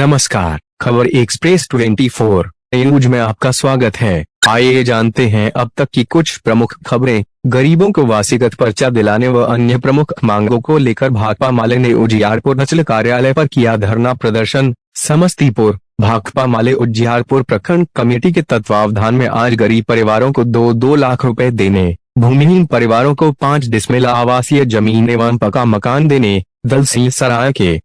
नमस्कार, खबर express 24 news में आपका स्वागत है। आइए जानते हैं अब तक की कुछ प्रमुख खबरें। गरीबों को वासीगत पर्चा दिलाने व अन्य प्रमुख मांगों को लेकर भाकपा माले ने उजियारपुर अंचल कार्यालय पर किया धरना प्रदर्शन। समस्तीपुर भाकपा माले उजियारपुर प्रखंड कमेटी के तत्वावधान में आज गरीब परिवारों को 2-2 लाख रुपए देने, भूमिहीन परिवारों को 5 डिसमिल आवासीय जमीन एवं पक्का मकान देने, दलसिंहसराय के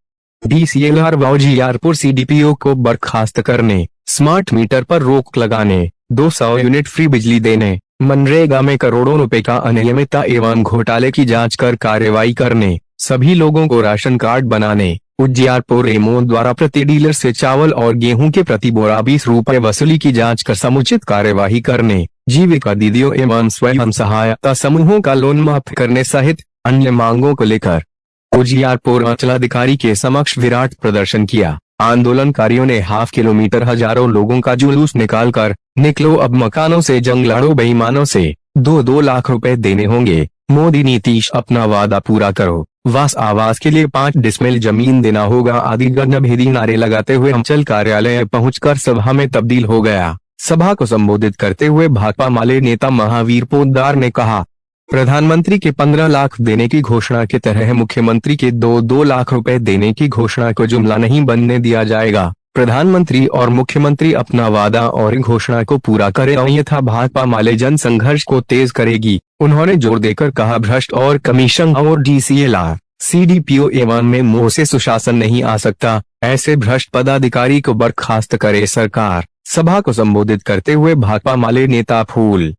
DCLR व उजियारपुर CDPO को बर्खास्त करने, स्मार्ट मीटर पर रोक लगाने, 200 यूनिट फ्री बिजली देने, मनरेगा में करोड़ों रुपए का अनियमितता एवं घोटाले की जांच कर कार्रवाई करने, सभी लोगों को राशन कार्ड बनाने, उजियारपुर एमओ द्वारा प्रति डीलर से चावल और गेहूं के प्रति बोरा 20 रुपए वसूली की जांच कर समुचित कार्यवाही करने, जीविका दीदियों एवं स्वयं सहायता समूहों का लोन माफ करने सहित अन्य मांगों को लेकर उजियारपुर अंचलाधिकारी के समक्ष विराट प्रदर्शन किया। आंदोलनकारियों ने ½ किलोमीटर हजारों लोगों का जुलूस निकालकर निकलो अब मकानों से जंग लड़ो, बेईमानों से 2-2 लाख रुपए देने होंगे, मोदी नीतीश अपना वादा पूरा करो, वास आवास के लिए 5 डिसमिल जमीन देना होगा आदि गगनभेदी नारे लगाते हुए अंचल कार्यालय पहुंचकर सभा में तब्दील हो गया। सभा को संबोधित करते हुए भाकपा माले नेता महावीर पोद्दार ने कहा, प्रधानमंत्री के 15 लाख देने की घोषणा के तरह मुख्यमंत्री के 2-2 लाख रुपए देने की घोषणा को जुमला नहीं बनने दिया जाएगा। प्रधानमंत्री और मुख्यमंत्री अपना वादा और घोषणा को पूरा करें, अन्यथा भाकपा माले जन संघर्ष को तेज करेगी। उन्होंने जोर देकर कहा, भ्रष्ट और कमीशन और DCLR, CDPO एवं में मुंह से सुशासन नहीं आ सकता, ऐसे भ्रष्ट पदाधिकारी को बर्खास्त करे सरकार। सभा को संबोधित करते हुए भाकपा माले नेता फूल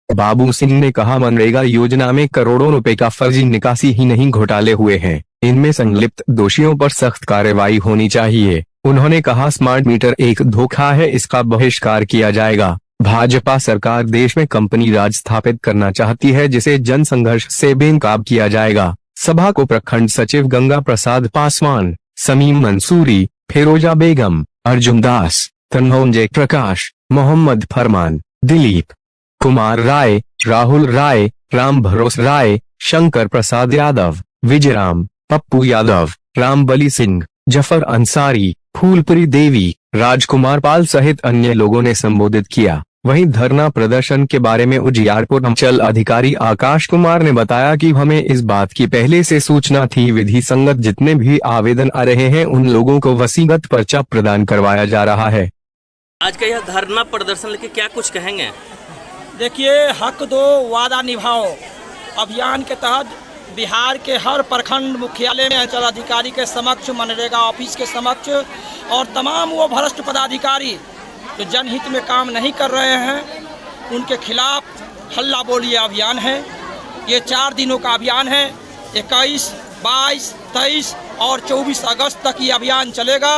बाबू सिंह ने कहा, मनरेगा योजना में करोड़ों रुपए का फर्जी निकासी ही नहीं घोटाले हुए हैं, इनमें संलिप्त दोषियों पर सख्त कार्रवाई होनी चाहिए। उन्होंने कहा, स्मार्ट मीटर एक धोखा है, इसका बहिष्कार किया जाएगा। भाजपा सरकार देश में कंपनी राज स्थापित करना चाहती है, जिसे जन संघर्ष से बेनकाब किया जाएगा। सभा को प्रखंड सचिव गंगा प्रसाद पासवान, समीम मंसूरी, फिरोजा बेगम, अर्जुन दास, तन्होंजय प्रकाश, मोहम्मद फरमान, दिलीप कुमार राय, राहुल राय, राम भरोस राय, शंकर प्रसाद यादव, विजयराम, पप्पू यादव, रामबली सिंह, जफर अंसारी, फूलपुरी देवी, राजकुमार पाल सहित अन्य लोगों ने संबोधित किया। वहीं धरना प्रदर्शन के बारे में उजियारपुर अंचल अधिकारी आकाश कुमार ने बताया कि हमें इस बात की पहले से सूचना थी, विधि संगत जितने भी आवेदन आ रहे हैं उन लोगों को वसीगत पर्चा प्रदान करवाया जा रहा है। आज का यह धरना प्रदर्शन लेके क्या कुछ कहेंगे? देखिए, हक दो वादा निभाओ अभियान के तहत बिहार के हर प्रखंड मुख्यालय में अंचल अधिकारी के समक्ष, मनरेगा ऑफिस के समक्ष और तमाम वो भ्रष्ट पदाधिकारी जो जनहित में काम नहीं कर रहे हैं उनके खिलाफ हल्ला बोलिए अभियान है। ये 4 दिनों का अभियान है। 21, 22, 23 और 24 अगस्त तक ये अभियान चलेगा।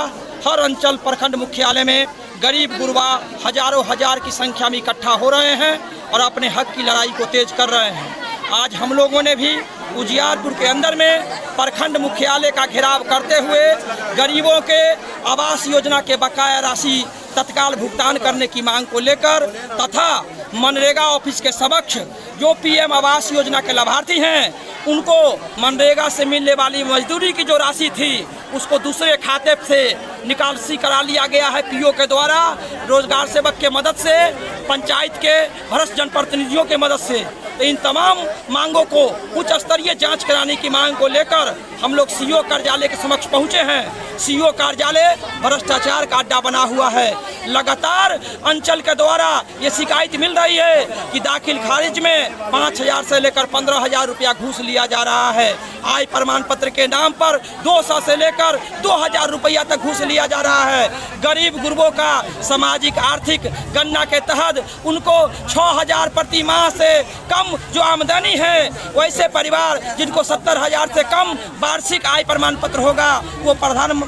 हर अंचल प्रखंड मुख्यालय में गरीब गुरबा हजारों हजार की संख्या में इकट्ठा हो रहे हैं और अपने हक की लड़ाई को तेज कर रहे हैं। आज हम लोगों ने भी उजियारपुर के अंदर में प्रखंड मुख्यालय का घेराव करते हुए गरीबों के आवास योजना के बकाया राशि तत्काल भुगतान करने की मांग को लेकर तथा मनरेगा ऑफिस के समक्ष जो PM आवास योजना के लाभार्थी हैं उनको मनरेगा से मिलने वाली मजदूरी की जो राशि थी उसको दूसरे खाते से निकासी करा लिया गया है PO के द्वारा, रोजगार सेवक के मदद से, पंचायत के भ्रष्ट जनप्रतिनिधियों के मदद से। तो इन तमाम मांगों को उच्च स्तरीय जांच कराने की मांग को लेकर हम लोग CO कार्यालय के समक्ष पहुंचे हैं। CO कार्यालय भ्रष्टाचार का अड्डा बना हुआ है। लगातार अंचल के द्वारा ये शिकायत मिल रही है कि दाखिल खारिज में 5,000 से लेकर 15,000 रुपया घूस लिया जा रहा है। आय प्रमाण पत्र के नाम पर 200 से लेकर 2,000 रुपया तक घूस लिया जा रहा है। गरीब गुरबों का सामाजिक आर्थिक गणना के तहत उनको 6,000 प्रति माह से कम जो आमदनी है, वैसे परिवार जिनको 70,000 से कम वार्षिक आय प्रमाण पत्र होगा वो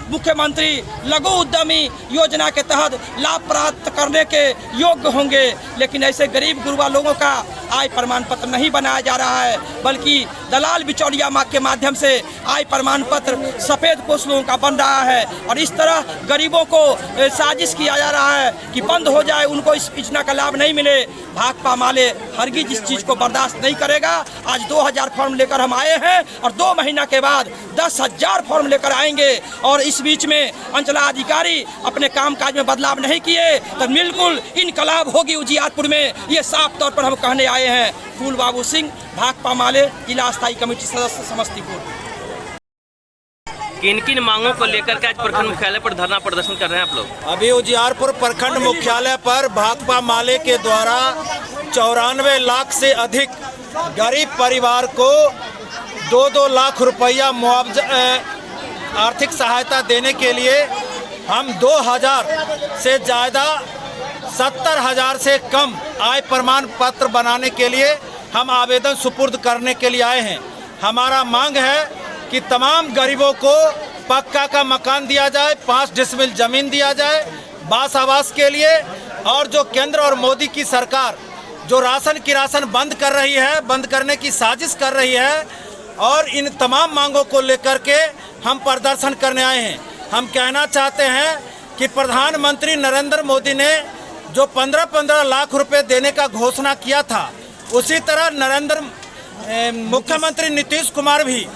मुख्यमंत्री लघु उद्यमी योजना के तहत लाभ प्राप्त करने के योग्य होंगे। लेकिन ऐसे गरीब गुरबा लोगों का आय प्रमाण पत्र नहीं बनाया जा रहा है, बल्कि दलाल बिचौलिया के माध्यम से आय प्रमाण पत्र सफ़ेद पोस्ट लोगों का बन रहा है। और इस तरह गरीबों को साजिश किया जा रहा है कि बंद हो जाए, उनको इस योजना का लाभ नहीं मिले। भाकपा माले हरगिज इस चीज़ को बर्दाश्त नहीं करेगा। आज 2000 फॉर्म लेकर हम आए हैं और 2 महीना के बाद 10,000 फॉर्म लेकर आएंगे। और इस बीच में अंचलाधिकारी अपने कामकाज में बदलाव नहीं किए तो बिल्कुल इनकलाब होगी उजियारपुर में, ये साफ तौर पर हम कहने आए हैं। फूल बाबू सिंह, भाकपा माले, जिला स्थायी कमेटी सदस्य, समस्तीपुर। किन किन मांगों को लेकर के आज प्रखंड मुख्यालय पर धरना प्रदर्शन कर रहे हैं आप लोग? अभी उजियारपुर प्रखंड मुख्यालय पर भाकपा माले के द्वारा 94 लाख से अधिक गरीब परिवार को 2-2 लाख रुपया मुआवजा आर्थिक सहायता देने के लिए हम 2000 से ज़्यादा 70,000 से कम आय प्रमाण पत्र बनाने के लिए हम आवेदन सुपुर्द करने के लिए आए हैं। हमारा मांग है कि तमाम गरीबों को पक्का का मकान दिया जाए, 5 डिसमिल ज़मीन दिया जाए बास आवास के लिए। और जो केंद्र और मोदी की सरकार जो राशन की राशन बंद कर रही है, बंद करने की साजिश कर रही है, और इन तमाम मांगों को लेकर के हम प्रदर्शन करने आए हैं। हम कहना चाहते हैं कि प्रधानमंत्री नरेंद्र मोदी ने जो 15-15 लाख रुपए देने का घोषणा किया था, उसी तरह मुख्यमंत्री नीतीश कुमार भी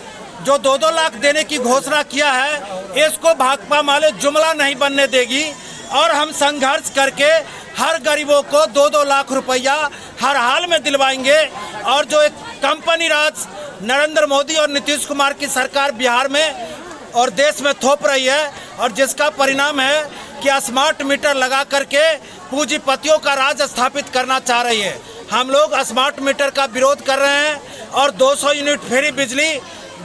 जो 2-2 लाख देने की घोषणा किया है, इसको भाकपा माले जुमला नहीं बनने देगी। और हम संघर्ष करके हर गरीबों को 2-2 लाख रुपया हर हाल में दिलवाएंगे। और जो एक कंपनी राज नरेंद्र मोदी और नीतीश कुमार की सरकार बिहार में और देश में थोप रही है, और जिसका परिणाम है कि स्मार्ट मीटर लगा करके पूंजीपतियों का राज स्थापित करना चाह रही है। हम लोग स्मार्ट मीटर का विरोध कर रहे हैं और 200 यूनिट फ्री बिजली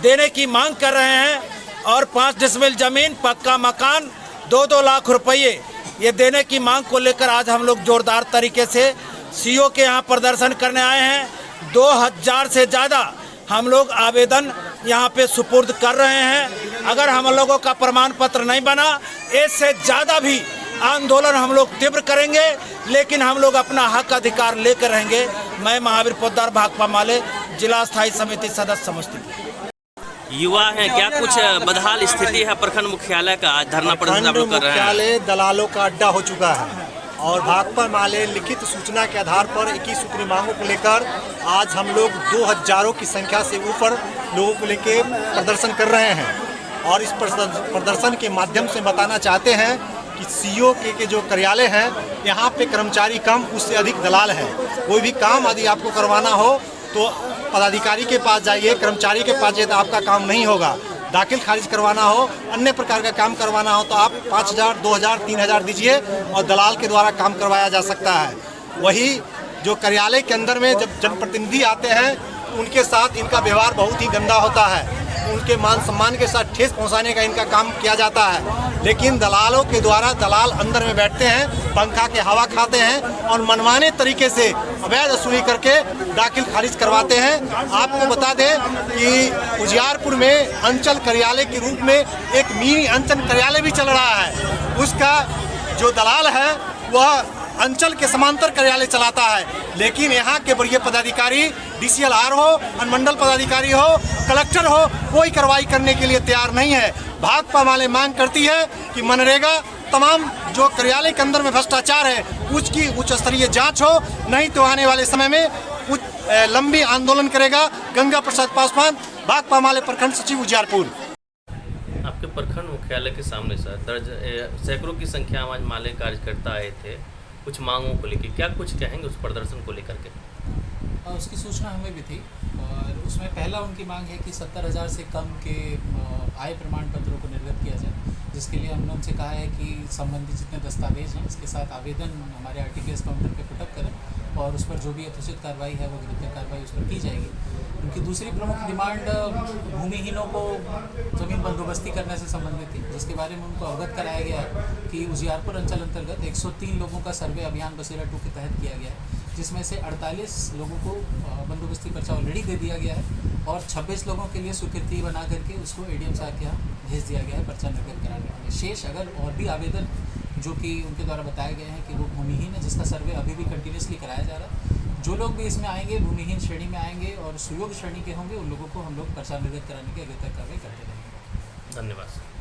देने की मांग कर रहे हैं, और 5 डिसमिल ज़मीन, पक्का मकान, 2-2 लाख रुपये ये देने की मांग को लेकर आज हम लोग जोरदार तरीके से सीओ के यहाँ प्रदर्शन करने आए हैं। 2000 से ज़्यादा हम लोग आवेदन यहाँ पे सुपुर्द कर रहे हैं। अगर हम लोगों का प्रमाण पत्र नहीं बना, इससे ज़्यादा भी आंदोलन हम लोग तीव्र करेंगे, लेकिन हम लोग अपना हक अधिकार लेकर रहेंगे। मैं महावीर पोद्दार, भाकपा माले, जिला स्थायी समिति सदस्य, समस्तीपुर। युवा हैं, क्या कुछ बदहाल स्थिति है प्रखंड मुख्यालय का? आज धरना प्रदर्शन आप लोग कर रहे हैं। मुख्यालय दलालों का अड्डा हो चुका है, और भाकपा माले लिखित सूचना के आधार पर 21 सूत्री मांगों को लेकर आज हम लोग 2000 की संख्या से ऊपर लोगों को लेकर प्रदर्शन कर रहे हैं। और इस प्रदर्शन के माध्यम से बताना चाहते हैं कि सीओ के जो कार्यालय हैं, यहाँ पे कर्मचारी कम, उससे अधिक दलाल है। कोई भी काम यदि आपको करवाना हो तो पदाधिकारी के पास जाइए, कर्मचारी के पास जाइए, तो आपका काम नहीं होगा। दाखिल खारिज करवाना हो, अन्य प्रकार का काम करवाना हो तो आप 5,000, 2,000, 3,000 दीजिए और दलाल के द्वारा काम करवाया जा सकता है। वही जो कार्यालय के अंदर में जब जनप्रतिनिधि आते हैं, उनके साथ इनका व्यवहार बहुत ही गंदा होता है। उनके मान सम्मान के साथ ठेस पहुंचाने का इनका काम किया जाता है। लेकिन दलालों के द्वारा दलाल अंदर में बैठते हैं, पंखा के हवा खाते हैं और मनमाने तरीके से अवैध वसूली करके दाखिल खारिज करवाते हैं। आपको बता दें कि उजियारपुर में अंचल कार्यालय के रूप में एक मिनी अंचल कार्यालय भी चल रहा है। उसका जो दलाल है वह अंचल के समांतर कार्यालय चलाता है, लेकिन यहाँ के वरीय पदाधिकारी, DCLR हो, अनुमंडल पदाधिकारी हो, कलेक्टर हो, कोई कार्रवाई करने के लिए तैयार नहीं है। भाकपा माले मांग करती है कि मनरेगा तमाम जो कार्यालय के अंदर में भ्रष्टाचार है उसकी उच्च स्तरीय जांच हो, नहीं तो आने वाले समय में लंबी आंदोलन करेगा। गंगा प्रसाद पासवान, भाकपा माले प्रखंड सचिव, उजियारपुर। आपके प्रखंड मुख्यालय के सामने सर सैकड़ों की संख्या में आज माले कार्यकर्ता आए थे कुछ मांगों को लेकर, क्या कुछ कहेंगे उस प्रदर्शन को लेकर के? उसकी सूचना हमें भी थी, और उसमें पहला उनकी मांग है कि 70,000 से कम के आय प्रमाण पत्रों को निर्गत किया जाए, जिसके लिए हमने उनसे कहा है कि संबंधित जितने दस्तावेज हैं उसके साथ आवेदन हमारे RTPS काउंटर पे पुटअप करें, और उस पर जो भी यथोचित कार्रवाई है वो गिरफ्तार कार्रवाई उस पर की जाएगी। उनकी दूसरी प्रमुख डिमांड भूमिहीनों को ज़मीन बंदोबस्ती करने से संबंधित थी, जिसके बारे में उनको अवगत कराया गया है कि उजियारपुर अंचल अंतर्गत 103 लोगों का सर्वे अभियान बसेरा 2 के तहत किया गया है, जिसमें से 48 लोगों को बंदोबस्ती पर्चा ऑलरेडी दे दिया गया है, और 26 लोगों के लिए स्वीकृति बना करके उसको ADM साहब के यहाँ भेज दिया गया है पर्चा निर्गत कराने के लिए। शेष अगर और भी आवेदन जो कि उनके द्वारा बताए गए हैं कि वो भूमिहीन है, जिसका सर्वे अभी भी कंटिन्यूसली कराया जा रहा है, जो लोग भी इसमें आएंगे भूमिहीन श्रेणी में आएंगे और सुयोग्य श्रेणी के होंगे, उन लोगों को हम लोग पर्चा निर्गत कराने की अग्रता कार्रवाई करते रहेंगे। धन्यवाद।